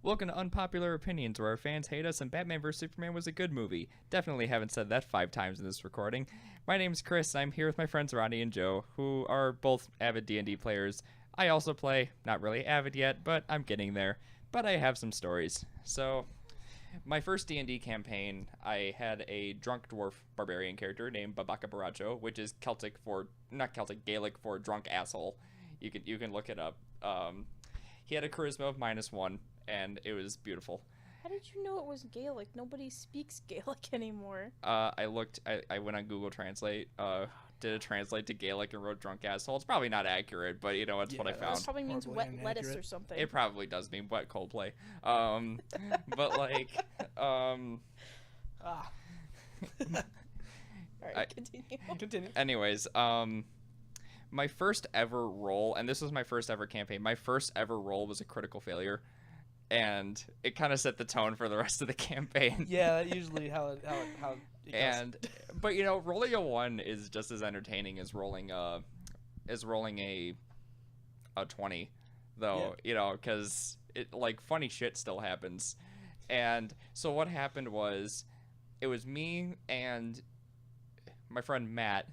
Welcome to Unpopular Opinions, where our fans hate us and Batman vs. Superman was a good movie. Definitely haven't said that 5 times in this recording. My name is Chris, and I'm here with my friends Ronnie and Joe, who are both avid D&D players. I also play, not really avid yet, but I'm getting there. But I have some stories. So, my first D&D campaign, I had a drunk dwarf barbarian character named Babaka Baracho, which is Celtic for, not Celtic, Gaelic for drunk asshole. You can look it up. He had a charisma of -1, and it was beautiful. How did you know it was Gaelic? Nobody speaks Gaelic anymore. I went on Google Translate, did a translate to Gaelic and wrote drunk asshole. It's probably not accurate, but that's what I found. It probably means wet lettuce or something. It probably does mean wet Coldplay. But like, Alright, continue. Anyways, my first ever roll, and this was my first ever campaign, my first ever roll was a critical failure. And it kind of set the tone for the rest of the campaign. Yeah, that's usually how it goes. But rolling a 1 is just as entertaining as rolling a 20, though. Yeah. Because it funny shit still happens. And so what happened was, it was me and my friend Matt,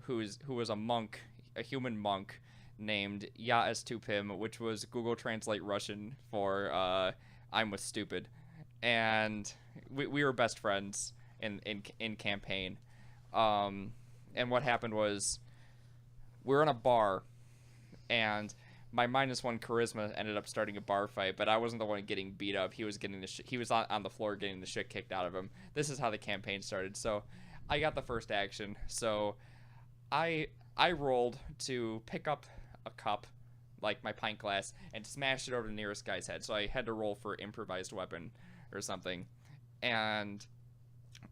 who was a monk, a human monk, named Ya Estupim, which was Google Translate Russian for I'm with stupid, and we were best friends in campaign. And what happened was, we were in a bar, and my -1 charisma ended up starting a bar fight, but I wasn't the one getting beat up. He was getting he was on the floor getting the shit kicked out of him. This is how the campaign started. So I got the first action. So I rolled to pick up a cup, like my pint glass, and smash it over the nearest guy's head. So I had to roll for improvised weapon or something. And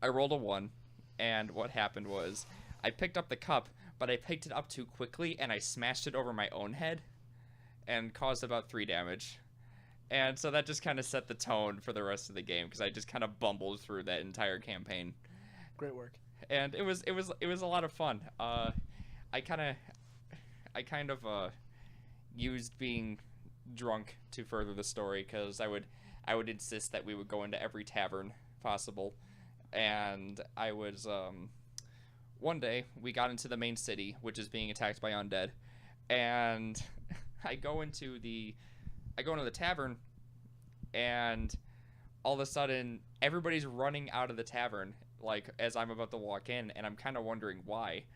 I rolled a 1, and what happened was, I picked up the cup, but I picked it up too quickly, and I smashed it over my own head and caused about 3 damage. And so that just kind of set the tone for the rest of the game, because I just kind of bumbled through that entire campaign. Great work. And it was a lot of fun. I kind of used being drunk to further the story, because I would insist that we would go into every tavern possible. And I was one day we got into the main city, which is being attacked by undead, and I go into the tavern, and all of a sudden everybody's running out of the tavern, like as I'm about to walk in, and I'm kind of wondering why.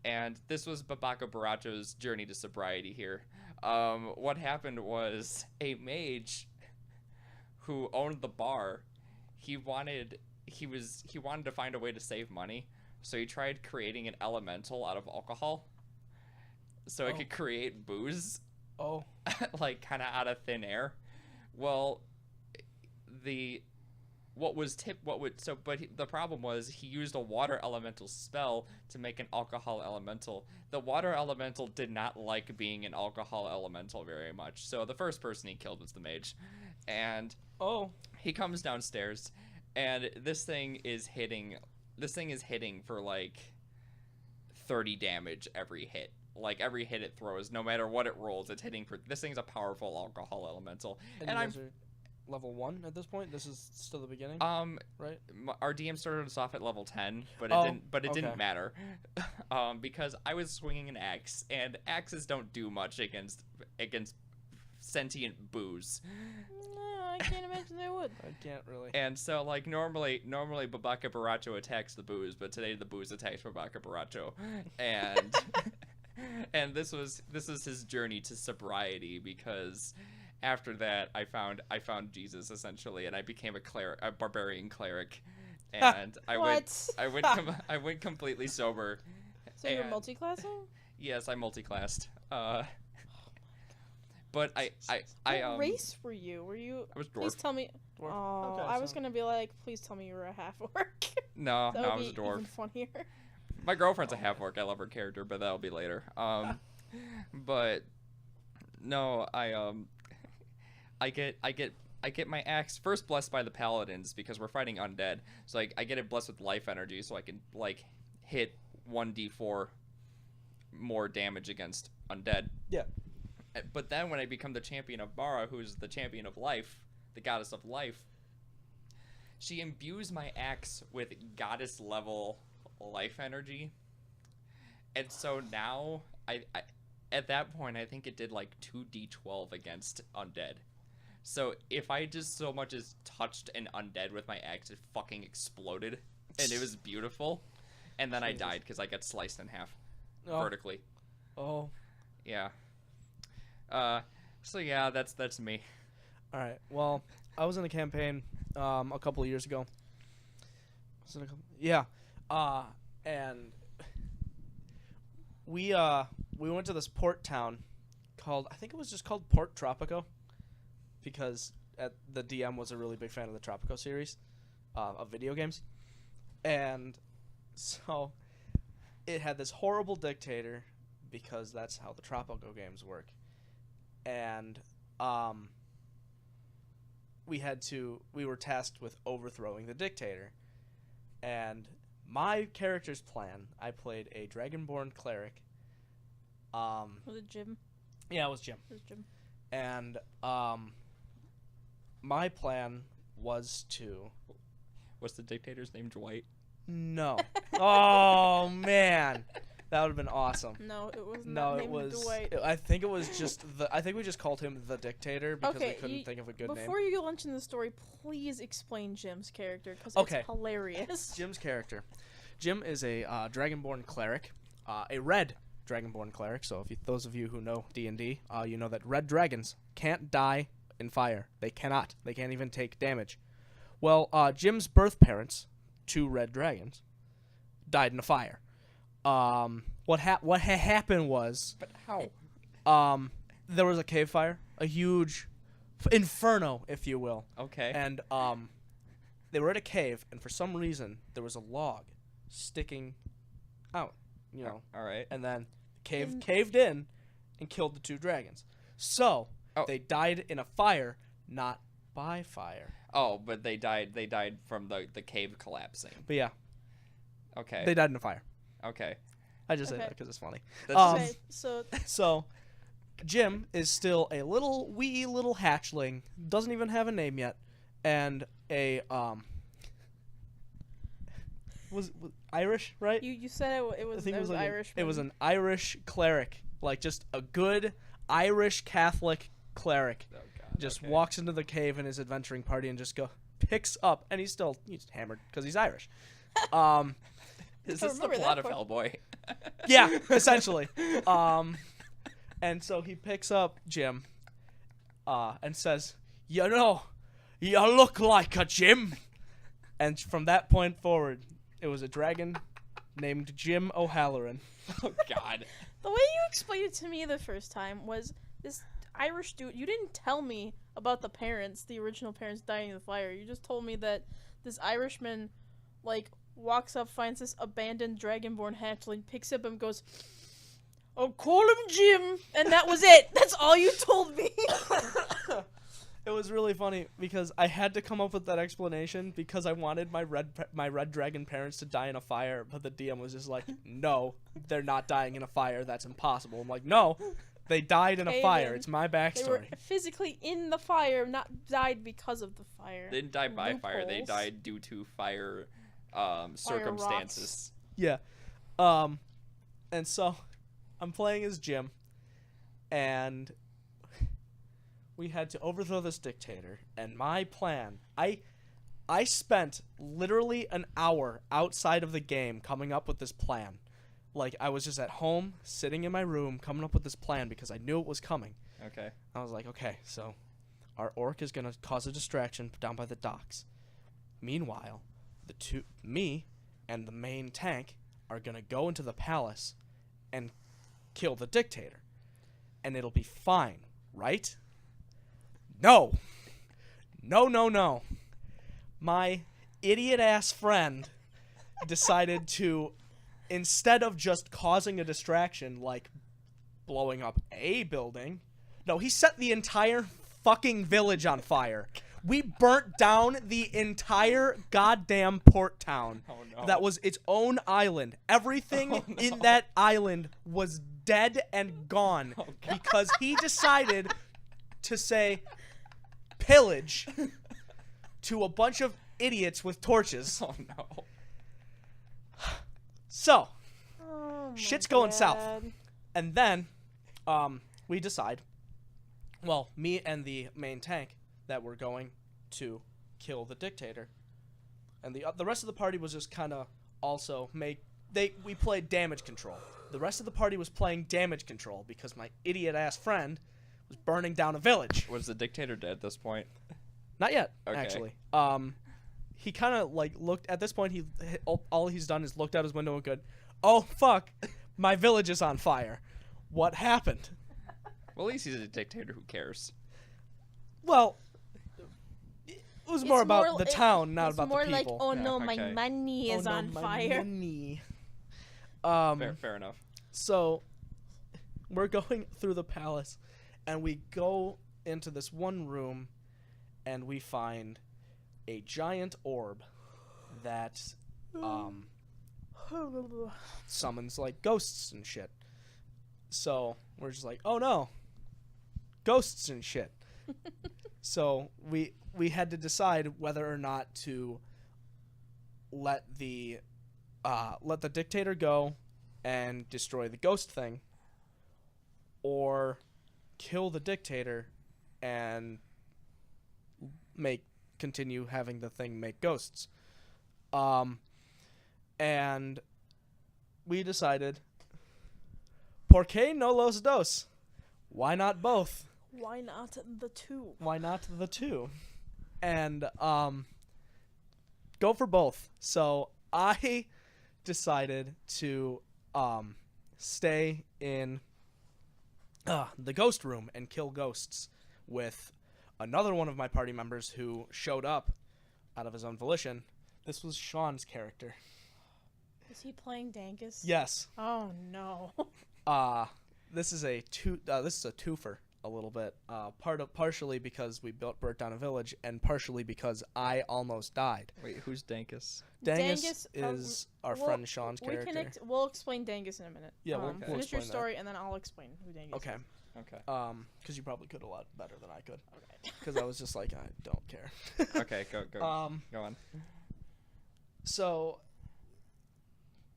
And this was Babaka Baracho's journey to sobriety here. What happened was, a mage who owned the bar, he wanted to find a way to save money, so he tried creating an elemental out of alcohol, so it could create booze. Like kind of out of thin air. Well, the problem was, he used a water elemental spell to make an alcohol elemental. The water elemental did not like being an alcohol elemental very much, so the first person he killed was the mage. And he comes downstairs, and this thing is hitting for like 30 damage every hit. Like every hit it throws, no matter what it rolls, it's hitting for. This thing's a powerful alcohol elemental. And I'm level 1 at this point. This is still the beginning. Right. Our DM started us off at level 10, but it didn't matter, because I was swinging an axe, and axes don't do much against sentient booze. No, I can't imagine they would. I can't really. And so, like, normally Babaka Baracho attacks the booze, but today the booze attacks Babaka Baracho, and and this was his journey to sobriety, because after that I found Jesus, essentially, and I became a barbarian cleric, and I went completely sober. So you're multi-classing? Yes, I multi-classed. But What race were you? I was dwarf. Please tell me. Dwarf. Oh, Okay, I was gonna be like, please tell me you were a half-orc. No, I was a dwarf. Even funnier. My girlfriend's a half-orc. I love her character, but that'll be later. But no, I get my axe first blessed by the paladins, because we're fighting undead. So I get it blessed with life energy, so I can like hit 1d4 more damage against undead. Yeah. But then when I become the champion of Bara, who's the champion of life, the goddess of life, she imbues my axe with goddess level life energy. And so now I at that point I think it did like 2d12 against undead. So if I just so much as touched an undead with my axe, it fucking exploded, and it was beautiful. And then I died because I got sliced in half vertically. Oh. Yeah. So yeah, that's me. All right. Well, I was in a campaign a couple of years ago. And we went to this port town called, I think it was just called Port Tropico, because the DM was a really big fan of the Tropico series of video games. And so it had this horrible dictator, because that's how the Tropico games work. And we were tasked with overthrowing the dictator. And my character's plan, I played a Dragonborn cleric. Was it Jim? Yeah, it was Jim. And my plan was to... Was the dictator's name Dwight? No. Oh, man. That would have been awesome. No, it was not named Dwight. I think it was just I think we just called him the dictator because we couldn't think of a good name. Before you launch into the story, please explain Jim's character, because it's hilarious. Jim's character. Jim is a Dragonborn cleric, a red Dragonborn cleric. So if those of you who know D&D, you know that red dragons can't die in fire. They cannot. They can't even take damage. Well, Jim's birth parents, 2 red dragons, died in a fire. What happened was... But how? There was a cave fire, a huge inferno, if you will. Okay. And they were at a cave, and for some reason, there was a log sticking out, you know. All right. And then the caved in and killed the 2 dragons. So, they died in a fire, not by fire. Oh, but they died from the cave collapsing. But yeah. Okay. They died in a fire. Okay. I just say that because it's funny. So Jim is still a wee little hatchling, doesn't even have a name yet, and a was Irish, right? You said it was Irish. It was an Irish cleric, like just a good Irish Catholic cleric. Oh, God. Just walks into the cave in his adventuring party and just picks up, and he's hammered because he's Irish. Is this the plot of Hellboy? Yeah, essentially. And so he picks up Jim and says, "You know, you look like a Jim." And from that point forward, it was a dragon named Jim O'Halloran. Oh, God. The way you explained it to me the first time was this Irish dude. You didn't tell me about the original parents dying in the fire. You just told me that this Irishman, walks up, finds this abandoned Dragonborn hatchling, picks up and goes, "I'll call him Jim," and that was it. That's all you told me. It was really funny because I had to come up with that explanation because I wanted my red dragon parents to die in a fire, but the DM was just like, "No, they're not dying in a fire. That's impossible." I'm like, "No, they died in a fire. It's my backstory." They were physically in the fire, not died because of the fire. They didn't die by fire. They died due to fire circumstances. Yeah. And so I'm playing as Jim, and we had to overthrow this dictator. And my plan, I spent literally an hour outside of the game coming up with this plan. I was just at home, sitting in my room, coming up with this plan because I knew it was coming. Okay. I was like, okay, so our orc is going to cause a distraction down by the docks. Meanwhile, me and the main tank are going to go into the palace and kill the dictator. And it'll be fine, right? No. No. My idiot-ass friend decided to, instead of just causing a distraction like blowing up a building, no, he set the entire fucking village on fire. We burnt down the entire goddamn port town. Oh, no. That was its own island. Everything in that island was dead and gone because he decided to say, pillage to a bunch of idiots with torches. Oh no. So, Oh, my shit's going south. God. And then we decide, well, me and the main tank, that we're going to kill the dictator. And the rest of the party was just kind of also we played damage control. The rest of the party was playing damage control because my idiot-ass friend was burning down a village. Was the dictator dead at this point? Not yet, Okay. actually. He kind of like looked at this point. All he's done is looked out his window and good. Oh fuck, my village is on fire. What happened? Well, at least he's a dictator. Who cares? Well, it was more about the it- town, not it's about more the like, people. oh Yeah, no, okay. my money is Oh, no, on my fire. money. Fair enough. So we're going through the palace, and we go into this one room, and we find a giant orb that summons like ghosts and shit. So we're just like, oh no, ghosts and shit. So we had to decide whether or not to let the dictator go and destroy the ghost thing, or kill the dictator and continue having the thing make ghosts. And we decided, ¿por qué no los dos? Why not both? Why not the two? Why not the two? And go for both. So I decided to stay in the ghost room and kill ghosts with another one of my party members who showed up out of his own volition. This was Sean's character. Is he playing Dangus? Yes. Oh no. This is a twofer a little bit. Partially because we burnt down a village, and partially because I almost died. Wait, who's Dankus? Dangus is our friend Sean's character. We'll explain Dangus in a minute. Yeah, we'll finish your explain that. story and then I'll explain who Dangus Okay. is. Okay. Because you probably could a lot better than I could. Okay. Because I was just like, I don't care. Okay, go go on. So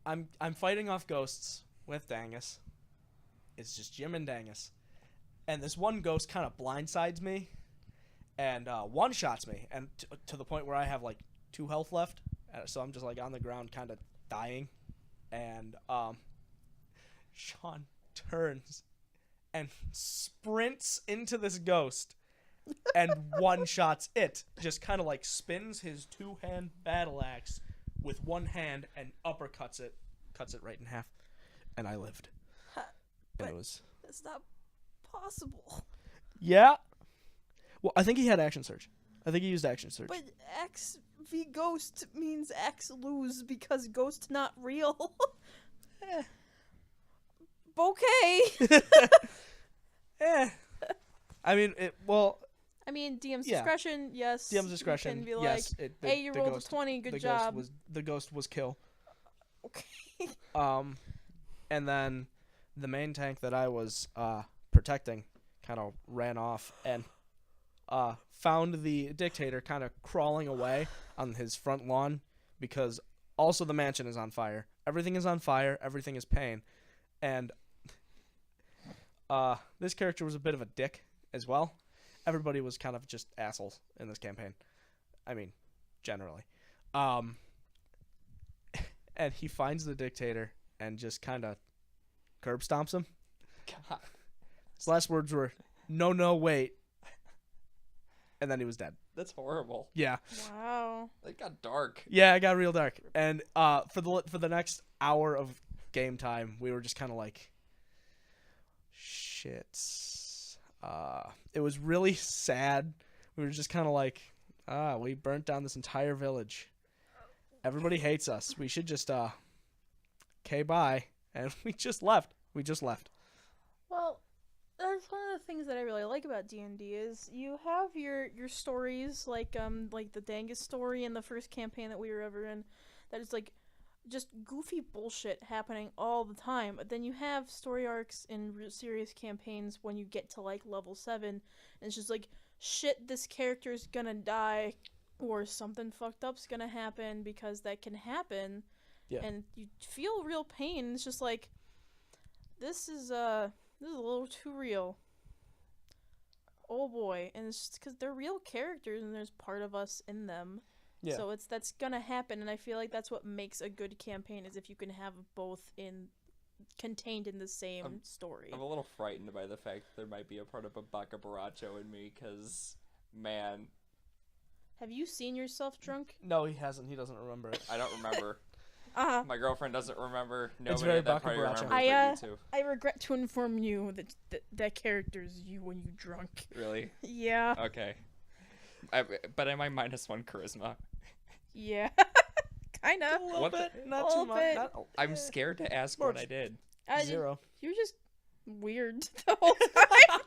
I'm fighting off ghosts with Dangus. It's just Jim and Dangus. And this one ghost kind of blindsides me and one-shots me, and to the point where I have like 2 health left. So I'm just like on the ground kind of dying. And Sean turns and sprints into this ghost and one-shots it. Just kind of like spins his 2-hand battle axe with one hand and uppercuts it, cuts it right in half. And I lived. And it was... That's not possible. Yeah. Well, I think he had action surge. I think he used action surge. But X v Ghost means X lose because Ghost not real. Okay. I mean, I mean, DM's Yeah. discretion, yes. DM's discretion. You can be Yes. like, hey, you rolled a 20, good job. The ghost was kill. Okay. And then the main tank that I was protecting kind of ran off and found the dictator kind of crawling away on his front lawn, because also the mansion is on fire. Everything is on fire. Everything is pain. And this character was a bit of a dick as well. Everybody was kind of just assholes in this campaign. I mean, generally. And he finds the dictator and just kind of curb stomps him. God. His last words were, no, wait. And then he was dead. That's horrible. Yeah. Wow. That got dark. Yeah, it got real dark. And for the next hour of game time, we were just kind of like, shit. It was really sad. We were just kind of like, we burnt down this entire village. Everybody hates us. We should just, okay, bye. And we just left. Well, that's one of the things that I really like about D&D is you have your stories like the Dangus story in the first campaign that we were ever in, that is like just goofy bullshit happening all the time. But then you have story arcs in serious campaigns when you get to like level 7, and it's just like, shit, this character's gonna die, or something fucked up's gonna happen, because that can happen. Yeah. And you feel real pain. It's just like, this is a little too real. Oh boy. And it's just because they're real characters and there's part of us in them. Yeah. So that's gonna happen, and I feel like that's what makes a good campaign, is if you can have both contained in the same story. I'm a little frightened by the fact that there might be a part of a Bacca Baracho in me, because, man, Have you seen yourself drunk? No, he hasn't. He doesn't remember it. I don't remember. Uh-huh. My girlfriend doesn't remember. Nobody very at that Bacca party Baracho. remembers, but you two. I regret to inform you that character's you when you drunk. Really? Yeah. Okay. But am I -1 charisma? Yeah. Kinda. A little What bit, the- not a too little much. bit. I'm scared to ask More what I did. Zero. You're just weird the whole time.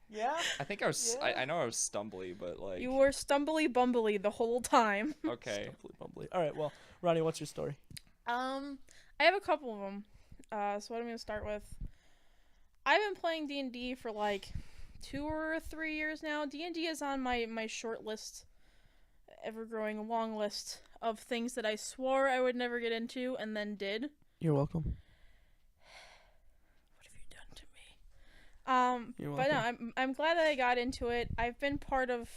Yeah. I think I was. Yeah. I know I was stumbly, but like. You were stumbly bumbly the whole time. Okay. Stumbly bumbly. All right. Well, Ronnie, what's your story? I have a couple of them. So what I'm gonna start with. I've been playing D&D for like 2 or 3 years now. D&D is on my short list, ever-growing long list of things that I swore I would never get into and then did. You're welcome. What have you done to me? You're But no, welcome. I'm glad that I got into it. I've been part of,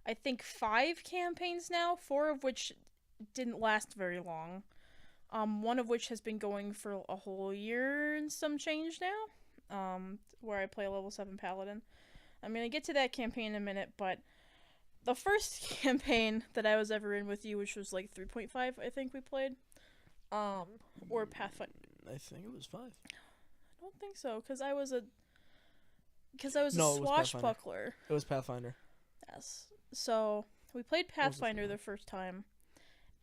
I think, 5 campaigns now, 4 of which didn't last very long. One of which has been going for a whole year and some change now. Where I play a level 7 paladin. I'm gonna get to that campaign in a minute, but the first campaign that I was ever in with you, which was like 3.5, I think we played, or Pathfinder. I think it was 5. I don't think so, because I was a No, it was Pathfinder. swashbuckler. It was Pathfinder. Yes. So we played was the Pathfinder first the first time,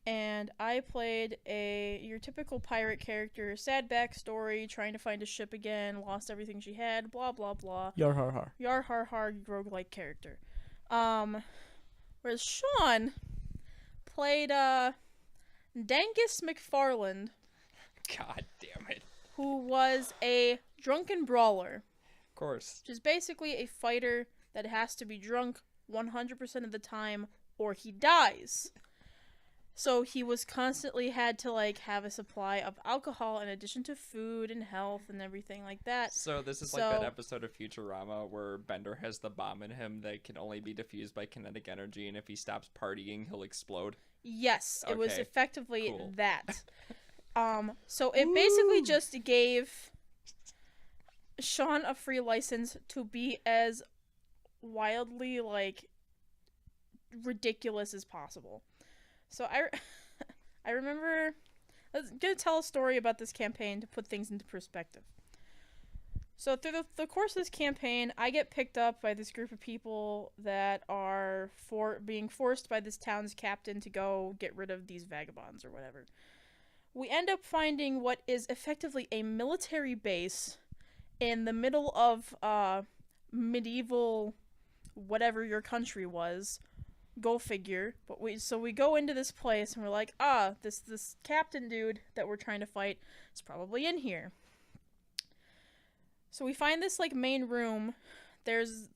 and I played your typical pirate character, sad backstory, trying to find a ship again, lost everything she had, blah blah blah. Yar har har. Yar har har roguelike character. Whereas Sean played Dangus McFarland, God damn it. who was a drunken brawler. Of course. Which is basically a fighter that has to be drunk 100% of the time or he dies. So he was constantly had to like have a supply of alcohol in addition to food and health and everything like that. So this is like that So- episode of Futurama where Bender has the bomb in him that can only be diffused by kinetic energy, and if he stops partying, he'll explode. Yes, it was Okay, effectively cool. that. So it basically just gave Sean a free license to be as wildly like ridiculous as possible. So I remember, I'm gonna tell a story about this campaign to put things into perspective. So through the course of this campaign, I get picked up by this group of people that are being forced by this town's captain to go get rid of these vagabonds or whatever. We end up finding what is effectively a military base in the middle of medieval whatever your country was. Go figure. But we go into this place and we're like, this captain dude that we're trying to fight is probably in here. So we find this like main room. There's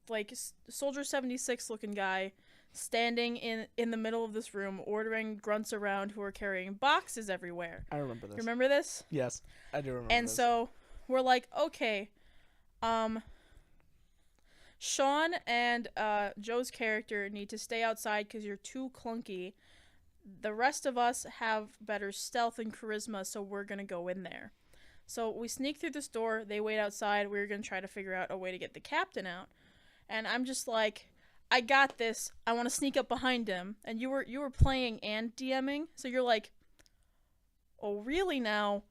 like Soldier 76 looking guy standing in the middle of this room ordering grunts around who are carrying boxes everywhere. I remember this. Remember this? Yes, I do remember And this. so we're like, okay, Sean and Joe's character need to stay outside because you're too clunky. The rest of us have better stealth and charisma, so we're gonna go in there. So we sneak through this door, they wait outside, we're gonna try to figure out a way to get the captain out. And I'm just like, I got this, I wanna sneak up behind him. And you were playing and DMing, so you're like, oh really now?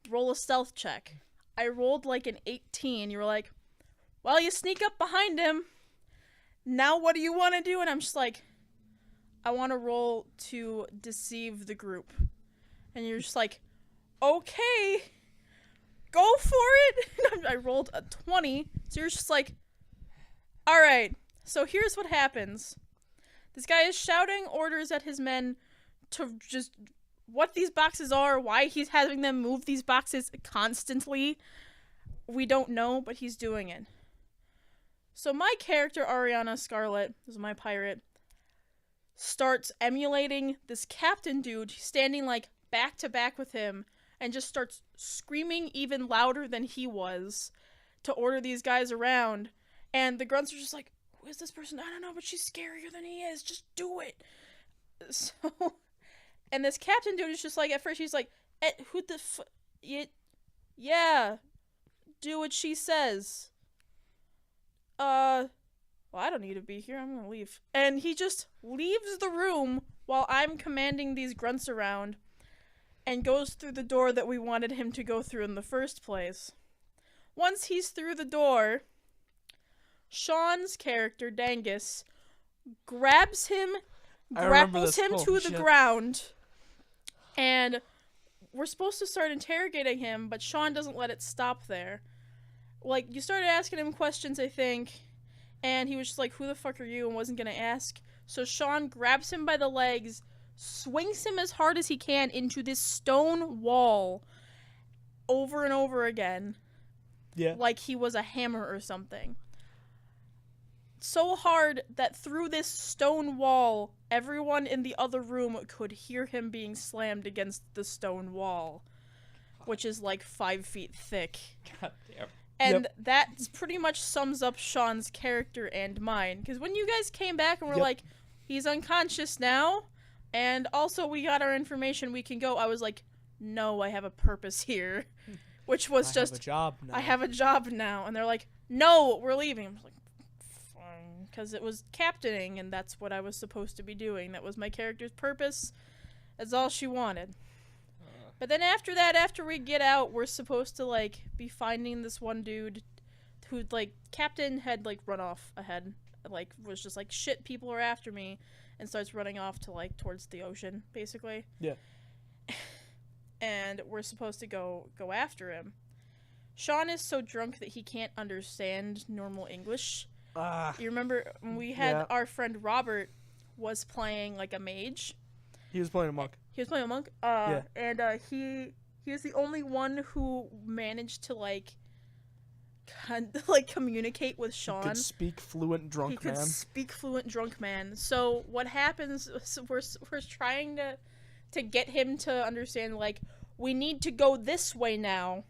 Roll a stealth check. I rolled like an 18, you were like, well, you sneak up behind him. Now what do you want to do? And I'm just like, I want to roll to deceive the group. And you're just like, okay, go for it. I rolled a 20. So you're just like, all right. So here's what happens. This guy is shouting orders at his men to just what these boxes are, why he's having them move these boxes constantly, we don't know, but he's doing it. So my character, Ariana Scarlet, this is my pirate, starts emulating this captain dude standing like back to back with him and just starts screaming even louder than he was to order these guys around. And the grunts are just like, who is this person? I don't know, but she's scarier than he is. Just do it. So, and this captain dude is just like, at first he's like, who the yeah, do what she says. Well, I don't need to be here. I'm gonna leave. And he just leaves the room while I'm commanding these grunts around and goes through the door that we wanted him to go through in the first place. Once he's through the door, Sean's character, Dangus, grabs him, grapples him to the ground, and we're supposed to start interrogating him, but Sean doesn't let it stop there. Like, you started asking him questions, I think, and he was just like, who the fuck are you, and wasn't gonna ask. So Sean grabs him by the legs, swings him as hard as he can into this stone wall over and over again. Yeah. Like he was a hammer or something. So hard that through this stone wall, everyone in the other room could hear him being slammed against the stone wall, which is like 5 feet thick. God damn. And that pretty much sums up Sean's character and mine. Because when you guys came back and were like, he's unconscious now, and also we got our information, we can go, I was like, no, I have a purpose here. Which was I have a job now. I have a job now. And they're like, no, we're leaving. I was like, fine. Because it was captaining, and that's what I was supposed to be doing. That was my character's purpose. That's all she wanted. But then after that, after we get out, we're supposed to, like, be finding this one dude who, like, Captain had, like, run off ahead. Like, was just like, shit, people are after me. And starts running off to, like, towards the ocean, basically. Yeah. And we're supposed to go after him. Sean is so drunk that he can't understand normal English. You remember when we had our friend Robert was playing, like, a mage? He was playing a monk. He was playing a monk. And he was the only one who managed to like communicate with Sean. He could speak fluent drunk man. So what happens? We're trying to get him to understand, like, we need to go this way now.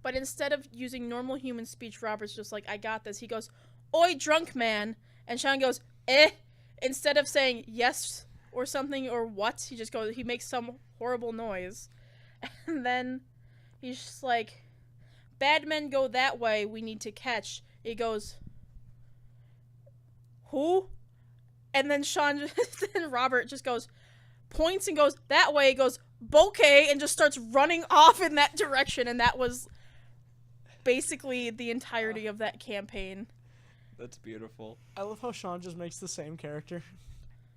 But instead of using normal human speech, Robert's just like, I got this. He goes, "Oi, drunk man," and Sean goes, "Eh." Instead of saying yes or something or what, he just goes, he makes some horrible noise. And then he's just like, "Bad men go that way, we need to catch." He goes, "Who?" And then and Robert just goes, points and goes, "That way." He goes, "Bokeh," and just starts running off in that direction. And that was basically the entirety of that campaign. That's beautiful. I love how Sean just makes the same character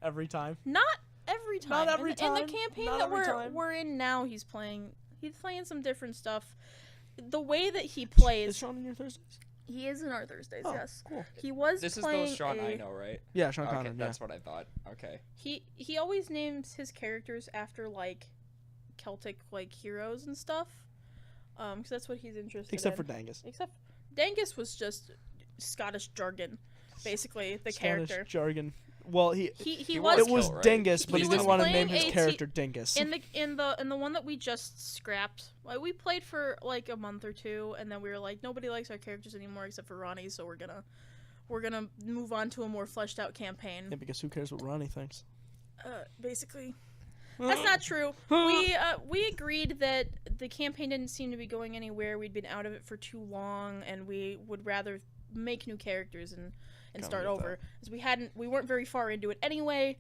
every time. Not every time. Not every time. In the campaign Not that every time. we're in now, he's playing some different stuff. The way that he plays, Is Sean in your Thursdays? he is in our Thursdays. Oh, yes, cool. he was. This is playing those Sean I know, right? Yeah, Sean Okay, Connery. that's what I thought. Okay. He always names his characters after like Celtic like heroes and stuff. Because that's what he's interested Except in. for Dangus. Except Dangus was just Scottish jargon, basically the Scottish character. jargon. Well, He was it was kill, right? Dingus, but He he was didn't want to playing name his a character Dingus. in the one that we just scrapped. Like, we played for like a month or two, and then we were like, nobody likes our characters anymore except for Ronnie, so we're gonna move on to a more fleshed out campaign. Yeah, because who cares what Ronnie thinks? Basically. That's not true. We agreed that the campaign didn't seem to be going anywhere. We'd been out of it for too long, and we would rather make new characters and start over. Because we weren't very far into it anyway.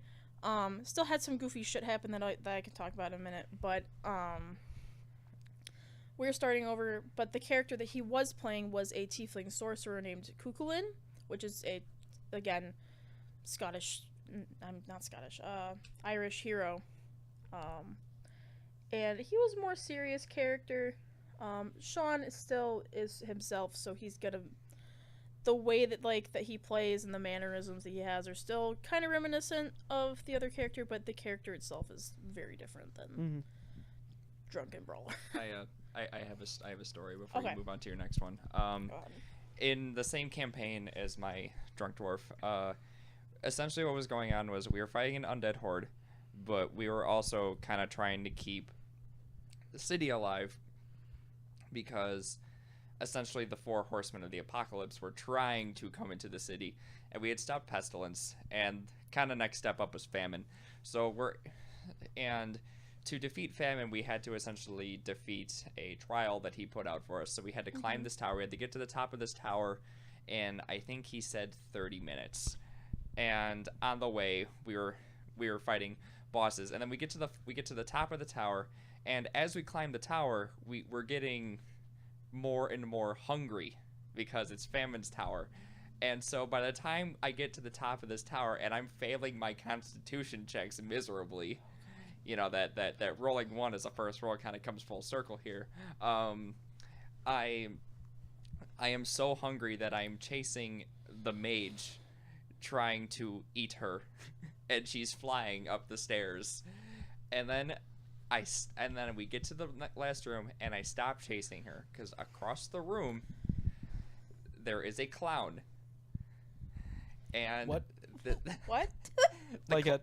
Still had some goofy shit happen that I can talk about in a minute, but we're starting over. But the character that he was playing was a tiefling sorcerer named Kukulin, which is again Scottish. I'm not Scottish. Irish hero. And he was a more serious character. Sean still is himself, so he's gonna the way that that he plays and the mannerisms that he has are still kind of reminiscent of the other character, but the character itself is very different than Drunken Brawler. I have a story before Okay. you move on to your next one. In the same campaign as my drunk dwarf, essentially what was going on was we were fighting an undead horde, but we were also kind of trying to keep the city alive because essentially the 4 horsemen of the apocalypse were trying to come into the city, and we had stopped pestilence, and kind of next step up was famine. And to defeat famine, we had to essentially defeat a trial that he put out for us. So we had to climb this tower. We had to get to the top of this tower in, I think he said 30 minutes. And on the way, we were fighting bosses, and then we get to the top of the tower, and as we climb the tower, we're getting more and more hungry because it's famine's tower. And so by the time I get to the top of this tower and I'm failing my constitution checks miserably, you know, that rolling 1 as a first roll kind of comes full circle here. I am so hungry that I'm chasing the mage, trying to eat her, and she's flying up the stairs. And then we get to the last room, and I stop chasing her because across the room there is a clown. And What? What? Like a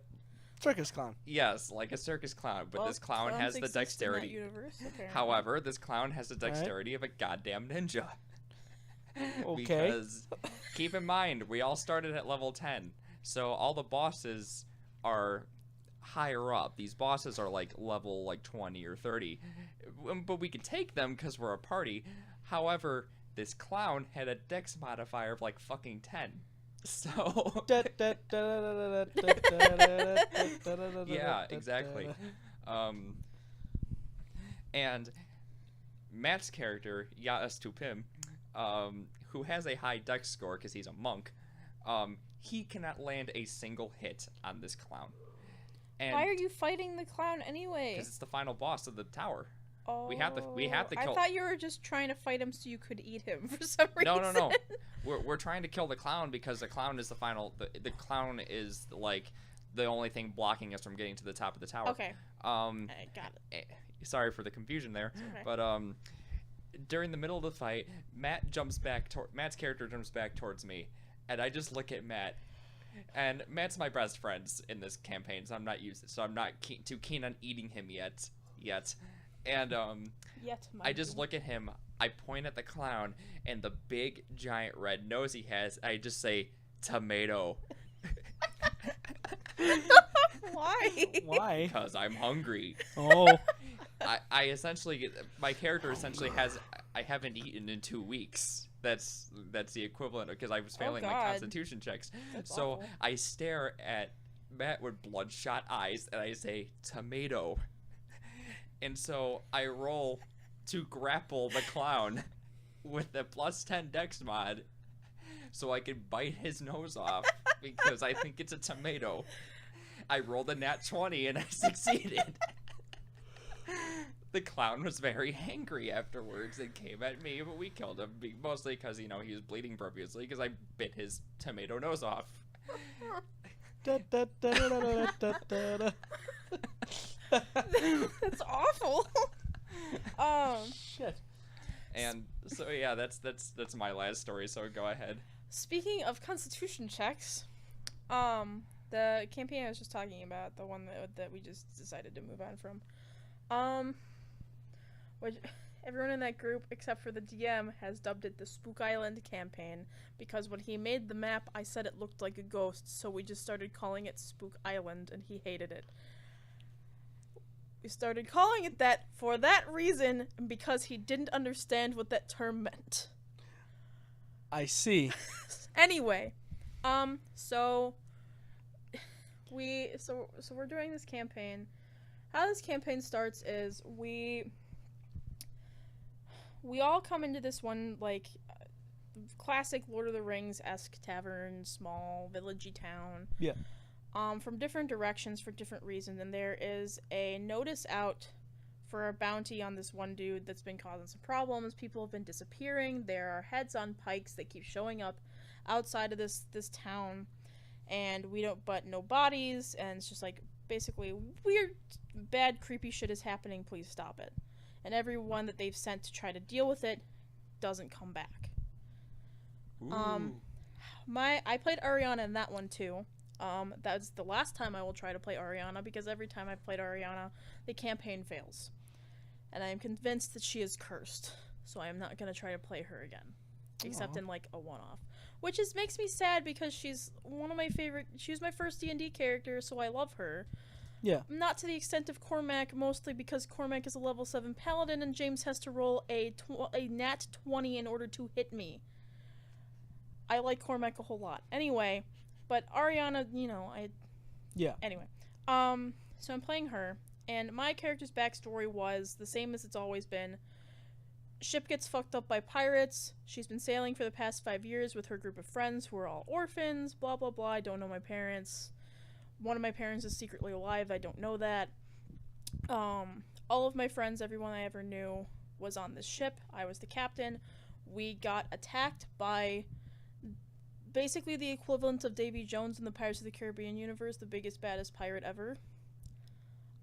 circus clown. Yes, like a circus clown, but Well, this clown clowns has the exist in that dexterity. universe, apparently. However, this clown has the dexterity of a goddamn ninja. Okay. Because keep in mind, we all started at level 10, so all the bosses are higher up. These bosses are like level 20 or 30, but we can take them because we're a party. However, this clown had a dex modifier of like fucking 10. So yeah, exactly. And Matt's character, Yaas Tupim, who has a high dex score because he's a monk, he cannot land a single hit on this clown. And why are you fighting the clown anyway? because it's the final boss of the tower. Oh, we have to kill. I thought you were just trying to fight him so you could eat him for some reason. No. We're trying to kill the clown because the clown is the final. The clown is like the only thing blocking us from getting to the top of the tower. Okay. I got it. Sorry for the confusion there, Okay. but during the middle of the fight, Matt's character jumps back towards me, and I just look at Matt. And Matt's my best friend in this campaign, so I'm not too keen on eating him yet. And I just look at him, I point at the clown, and the big giant red nose he has, I just say, tomato. Why? Why? Because I'm hungry. Oh. I essentially, my character essentially has, I haven't eaten in 2 weeks. That's the equivalent, because I was failing my constitution checks. That's so awful. I stare at Matt with bloodshot eyes, and I say, tomato. And so I roll to grapple the clown with a +10 dex mod so I can bite his nose off because I think it's a tomato. I rolled a nat 20 and I succeeded. The clown was very angry afterwards and came at me, but we killed him, mostly because, he was bleeding profusely because I bit his tomato nose off. That's awful. Shit. And so yeah, that's my last story, so go ahead. Speaking of constitution checks, the campaign I was just talking about, the one that we just decided to move on from, which everyone in that group except for the DM has dubbed it the Spook Island campaign because when he made the map, I said it looked like a ghost, so we just started calling it Spook Island, and he hated it. We started calling it that for that reason, and because he didn't understand what that term meant. I see. Anyway, so we're doing this campaign. How this campaign starts is we all come into this one classic Lord of the Rings-esque tavern, small villagey town. Yeah. From different directions for different reasons, and there is a notice out for a bounty on this one dude that's been causing some problems. People have been disappearing. There are heads on pikes that keep showing up outside of this town, and we don't, but no bodies, and it's just like basically weird, bad, creepy shit is happening. Please stop it. And everyone that they've sent to try to deal with it doesn't come back. Ooh. I played Ariana in that one too. That's the last time I will try to play Ariana, because every time I've played Ariana, the campaign fails. And I am convinced that she is cursed, so I am not going to try to play her again. Except in, like, a one-off. Which makes me sad, because she's one of my favorite... She was my first D&D character, so I love her. Yeah. Not to the extent of Cormac, mostly because Cormac is a level 7 paladin, and James has to roll a nat 20 in order to hit me. I like Cormac a whole lot. Anyway, but Ariana, you know, Yeah. Anyway, so I'm playing her, and my character's backstory was the same as it's always been. Ship gets fucked up by pirates. She's been sailing for the past 5 years with her group of friends who are all orphans, blah blah blah. I don't know my parents. One of my parents is secretly alive. I don't know that. All of my friends, everyone I ever knew, was on this ship. I was the captain. We got attacked by basically the equivalent of Davy Jones in the Pirates of the Caribbean universe, the biggest, baddest pirate ever.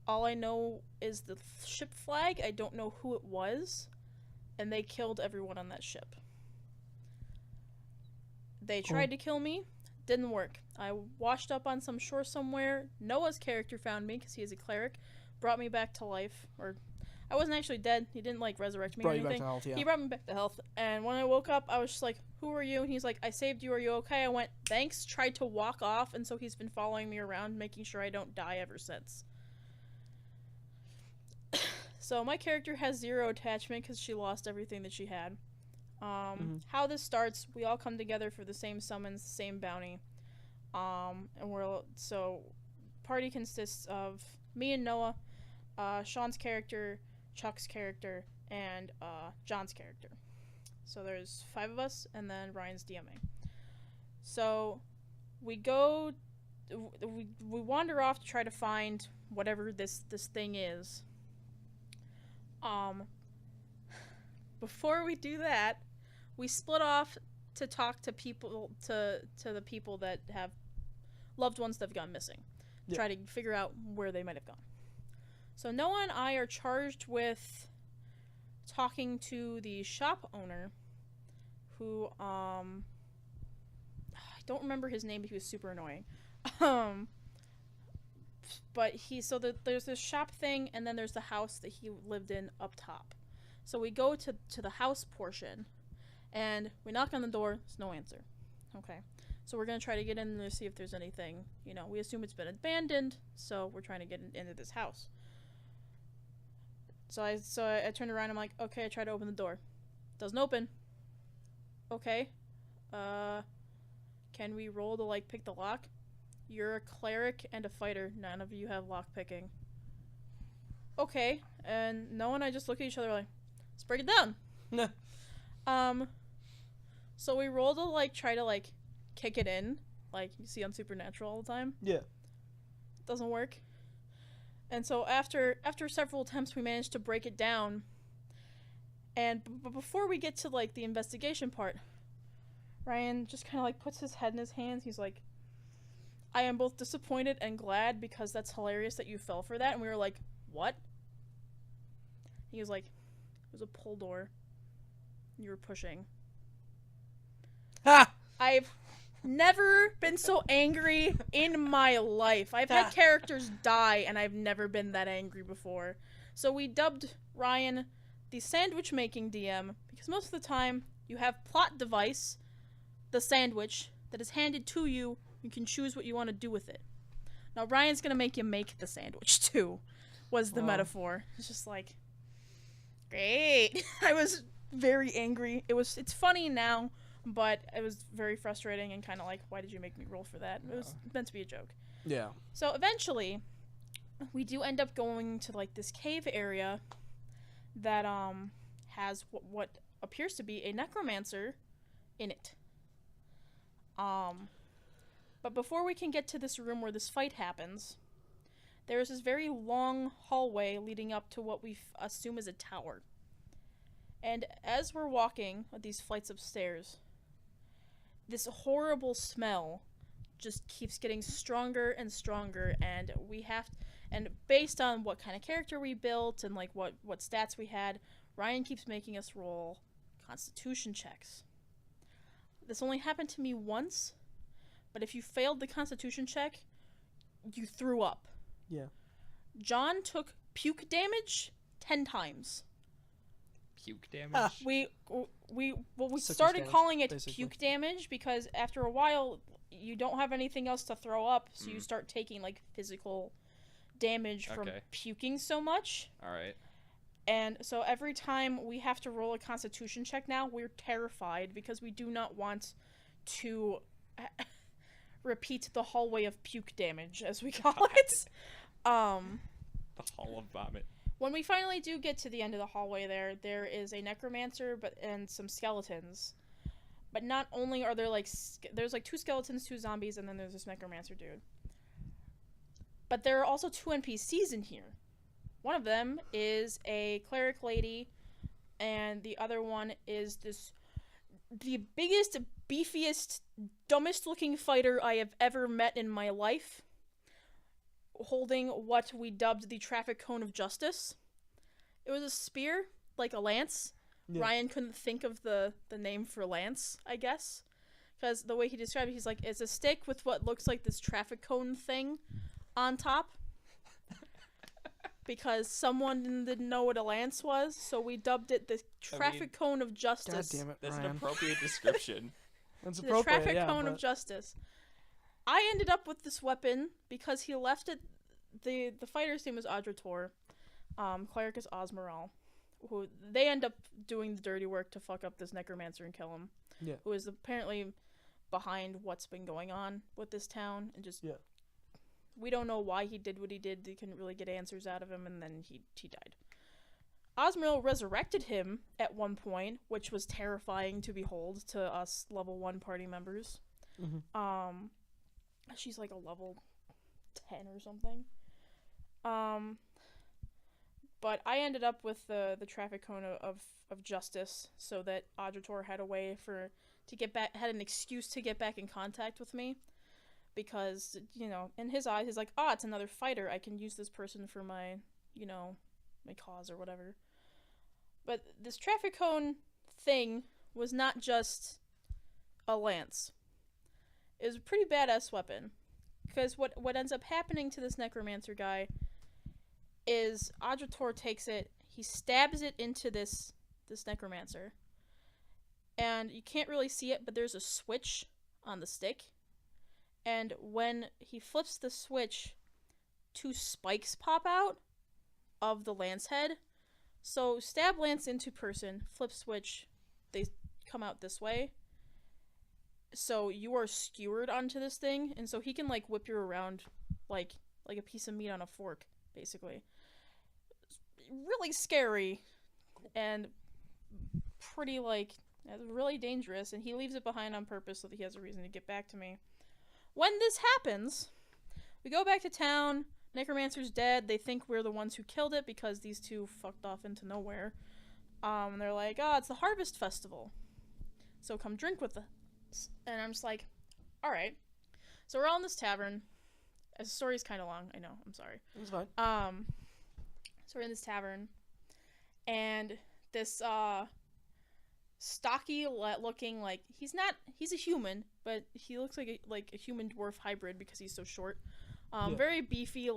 All I know is the ship flag. I don't know who it was. And they killed everyone on that ship. They tried to kill me. Didn't work. I washed up on some shore somewhere. Noah's character found me, because he is a cleric. Brought me back to life. Or, I wasn't actually dead. He didn't, like, resurrect me or anything. Brought you back to health, yeah. He brought me back to health. And when I woke up, I was just like, who are you? And he's like, I saved you. Are you okay? I went, thanks. Tried to walk off. And so he's been following me around, making sure I don't die ever since. So my character has 0 attachment because she lost everything that she had. How this starts, we all come together for the same summons, same bounty. Party consists of me and Noah, Sean's character, Chuck's character, and John's character. So there's 5 of us, and then Ryan's DMing. So we go, we wander off to try to find whatever this thing is. Before we do that, we split off to talk to people, to the people that have loved ones that have gone missing. Yeah. Try to figure out where they might have gone. So Noah and I are charged with talking to the shop owner, who, I don't remember his name, but he was super annoying. But there's this shop thing, and then there's the house that he lived in up top. So we go to the house portion, and we knock on the door. There's no answer. Okay. So we're going to try to get in there to see if there's anything. You know, we assume it's been abandoned, so we're trying to get into this house. So I turned around, I'm like, okay, I try to open the door. Doesn't open. Okay. Can we roll to, like, pick the lock? You're a cleric and a fighter. None of you have lockpicking. Okay. And Noah and I just look at each other like, let's break it down. So we roll to, like, try to, like, kick it in. Like, you see on Supernatural all the time. Yeah. Doesn't work. And so after several attempts, we managed to break it down. And but before we get to, like, the investigation part, Ryan just kind of, like, puts his head in his hands. He's like, I am both disappointed and glad, because that's hilarious that you fell for that. And we were like, what? He was like, it was a pull door. You were pushing. Ha! I've never been so angry in my life. I've had characters die, and I've never been that angry before. So we dubbed Ryan the sandwich making DM, because most of the time you have plot device, the sandwich, that is handed to you. You can choose what you want to do with it. Now Ryan's gonna make you make the sandwich too, was the metaphor. It's just like, great. I was very angry. It's funny now, but it was very frustrating and kind of like, why did you make me roll for that? It was meant to be a joke. Yeah. So eventually, we do end up going to, like, this cave area that has what appears to be a necromancer in it. But before we can get to this room where this fight happens, there's this very long hallway leading up to what we assume is a tower. And as we're walking up these flights of stairs, this horrible smell just keeps getting stronger and stronger, and and based on what kind of character we built and like what stats we had, Ryan keeps making us roll constitution checks. This only happened to me once, but if you failed the constitution check, you threw up. Yeah. John took puke damage 10 times. Puke damage? We Sickness started damage, calling it basically. puke damage because after a while you don't have anything else to throw up, so you start taking like physical damage from puking so much. All right. And so every time we have to roll a constitution check now, we're terrified because we do not want to repeat the hallway of puke damage, as we call it. The hall of vomit. When we finally do get to the end of the hallway there is a necromancer and some skeletons. But not only are there there's like 2 skeletons, 2 zombies, and then there's this necromancer dude. But there are also 2 NPCs in here. One of them is a cleric lady, and the other one is the biggest, beefiest, dumbest looking fighter I have ever met in my life, holding what we dubbed the traffic cone of justice. It was a spear, like a lance. Yeah. Ryan couldn't think of the name for lance, I guess, because the way he described it, he's like, it's a stick with what looks like this traffic cone thing on top. Because someone didn't know what a lance was, so we dubbed it the traffic cone of justice. God damn it, That's Ryan. an appropriate description. That's the appropriate, traffic cone of justice. I ended up with this weapon because he left it. The fighter's name was Adrator. Cleric is Osmeral. Who they end up doing the dirty work to fuck up this necromancer and kill him. Yeah. Who is apparently behind what's been going on with this town and just. Yeah. We don't know why he did what he did. They couldn't really get answers out of him, and then he died. Osmeral resurrected him at one point, which was terrifying to behold to us level 1 party members. Mm-hmm. She's like a level 10 or something. But I ended up with the traffic cone of justice, so that Adrator had a way had an excuse to get back in contact with me. Because, in his eyes, he's like, it's another fighter. I can use this person for my cause or whatever. But this traffic cone thing was not just a lance. It was a pretty badass weapon. Because what ends up happening to this necromancer guy is Adrator takes it, he stabs it into this necromancer. And you can't really see it, but there's a switch on the stick. And when he flips the switch, 2 spikes pop out of the lance head. So stab lance into person, flip switch, they come out this way. So you are skewered onto this thing, and so he can whip you around like a piece of meat on a fork, basically. It's really scary and pretty really dangerous, and he leaves it behind on purpose so that he has a reason to get back to me. When this happens, we go back to town. Necromancer's dead. They think we're the ones who killed it because these 2 fucked off into nowhere. They're like, it's the Harvest Festival, so come drink with us. And I'm just like, all right. So we're all in this tavern. The story's kind of long. I know. I'm sorry. It's fine. So we're in this tavern, and this stocky looking, he's a human, but he looks like a human dwarf hybrid because he's so short. Very beefy,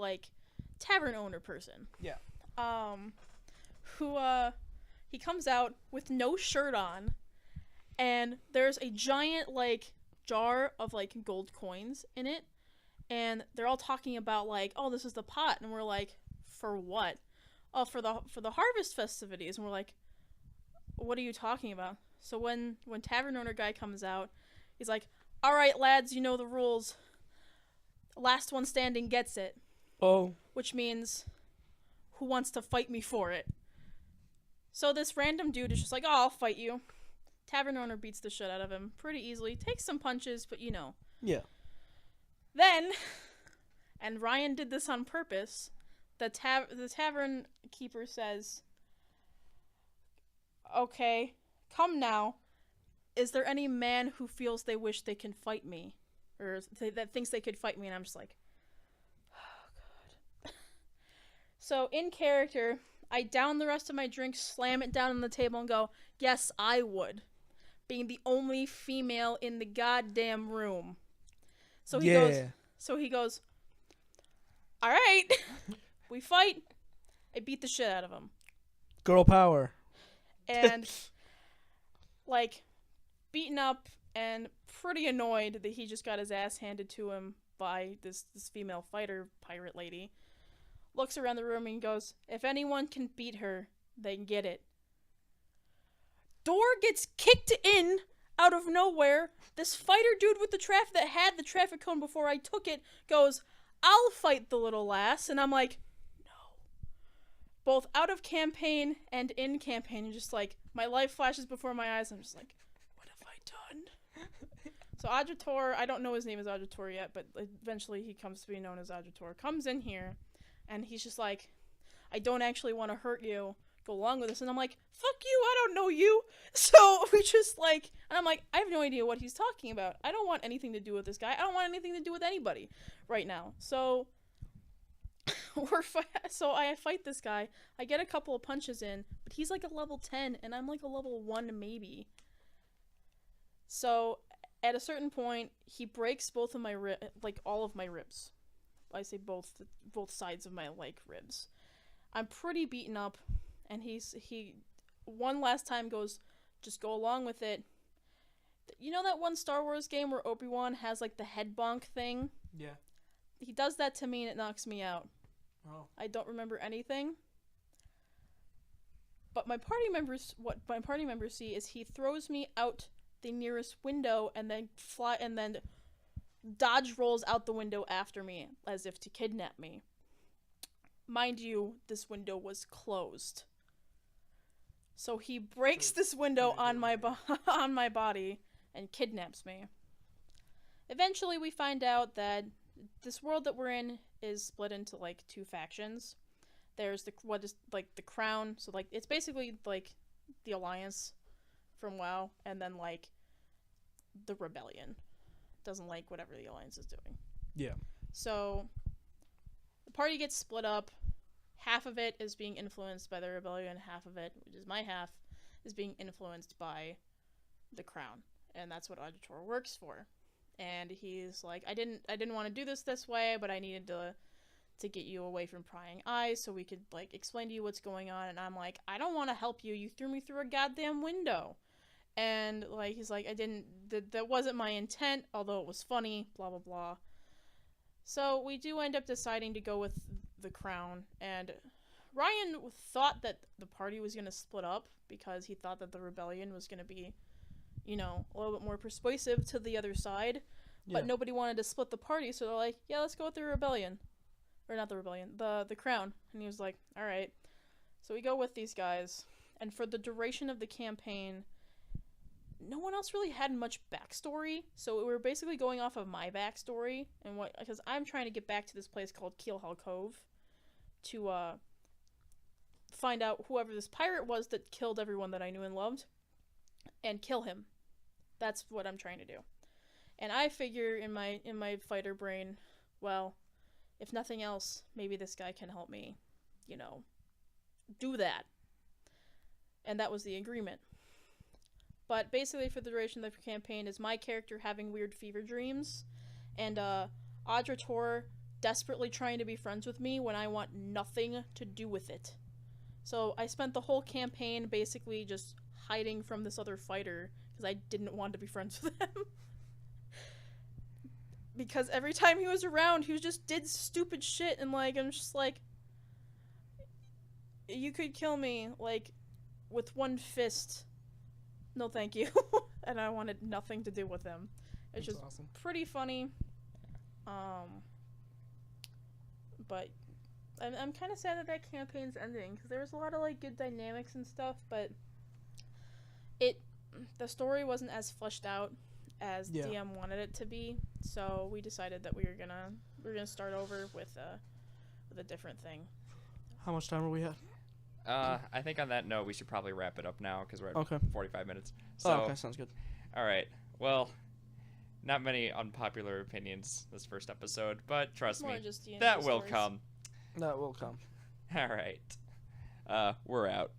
tavern owner person. Yeah. Who he comes out with no shirt on, and there's a giant jar of gold coins in it, and they're all talking about this is the pot, and we're like, for what? Oh, for the harvest festivities, and we're like, what are you talking about? So when tavern owner guy comes out, he's like, all right, lads, you know the rules. Last one standing gets it. Oh. Which means, who wants to fight me for it? So this random dude is just like, I'll fight you. Tavern owner beats the shit out of him pretty easily. Takes some punches, but Yeah. Then, and Ryan did this on purpose, the tavern keeper says, okay, come now. is there any man who feels they wish they can fight me? Or that thinks they could fight me? And I'm just like, oh, God. So, in character, I down the rest of my drink, slam it down on the table, and go, yes, I would. Being the only female in the goddamn room. So he goes, all right, we fight. I beat the shit out of him. Girl power. And, like, beaten up and pretty annoyed that he just got his ass handed to him by this female fighter pirate lady. Looks around the room and goes, if anyone can beat her, they can get it. Door gets kicked in out of nowhere. This fighter dude with the traffic that had the traffic cone before I took it goes, I'll fight the little lass. And I'm like, no. Both out of campaign and in campaign, you're just like, my life flashes before my eyes. I'm just like, what have I done? So Adrator, I don't know his name is Adrator yet, but eventually he comes to be known as Adrator, comes in here, and he's just like, I don't actually want to hurt you. Go along with this. And I'm like, fuck you, I don't know you. So we just like, and I'm like, I have no idea what he's talking about. I don't want anything to do with this guy. I don't want anything to do with anybody right now. So so I fight this guy. I get a couple of punches in, but he's like a level 10 and I'm like a level 1 maybe. So at a certain point, he breaks both of my all of my ribs. I say both sides of my ribs. I'm pretty beaten up. And he one last time goes, just go along with it. You know that one Star Wars game where Obi-Wan has like the head bonk thing? Yeah. He does that to me and it knocks me out. Oh. I don't remember anything. But what my party members see is he throws me out the nearest window and then dodge rolls out the window after me as if to kidnap me. Mind you, this window was closed. So he breaks this window on my body and kidnaps me. Eventually we find out that this world that we're in is split into like two factions. There's the Crown, so like it's basically like the Alliance from WoW, and then like the Rebellion. Doesn't like whatever the Alliance is doing. Yeah. So the party gets split up. Half of it is being influenced by the Rebellion, half of it, which is my half, is being influenced by the Crown. And that's what Auditor works for. And he's like, I didn't want to do this way, but I needed to get you away from prying eyes so we could like explain to you what's going on. And I'm like, I don't want to help you. You threw me through a goddamn window. And like he's like, that wasn't my intent, although it was funny, blah blah blah. So we do end up deciding to go with the Crown, and Ryan thought that the party was going to split up because he thought that the Rebellion was going to be, a little bit more persuasive to the other side, but nobody wanted to split the party, so they're like, yeah, let's go with the Rebellion. Or not the Rebellion, the Crown. And he was like, alright. So we go with these guys, and for the duration of the campaign, no one else really had much backstory, so we were basically going off of my backstory, and because I'm trying to get back to this place called Keelhaul Cove to find out whoever this pirate was that killed everyone that I knew and loved, and kill him. That's what I'm trying to do. And I figure in my fighter brain, well, if nothing else, maybe this guy can help me, do that. And that was the agreement. But basically, for the duration of the campaign, is my character having weird fever dreams, and Audrator desperately trying to be friends with me when I want nothing to do with it. So I spent the whole campaign basically just hiding from this other fighter, because I didn't want to be friends with him. Because every time he was around, he just did stupid shit, and like, I'm just like, you could kill me, like, with one fist. No, thank you. And I wanted nothing to do with them. It's just awesome. Pretty funny. But I'm kind of sad that campaign's ending, because there was a lot of like good dynamics and stuff, but the story wasn't as fleshed out as DM wanted it to be. So we decided that we were gonna start over with a different thing. How much time are we at? I think on that note, we should probably wrap it up now because we're at 45 minutes. So, okay, sounds good. All right. Well, not many unpopular opinions this first episode, but trust More me, just D&D that will stories. come. That will come. All right. We're out.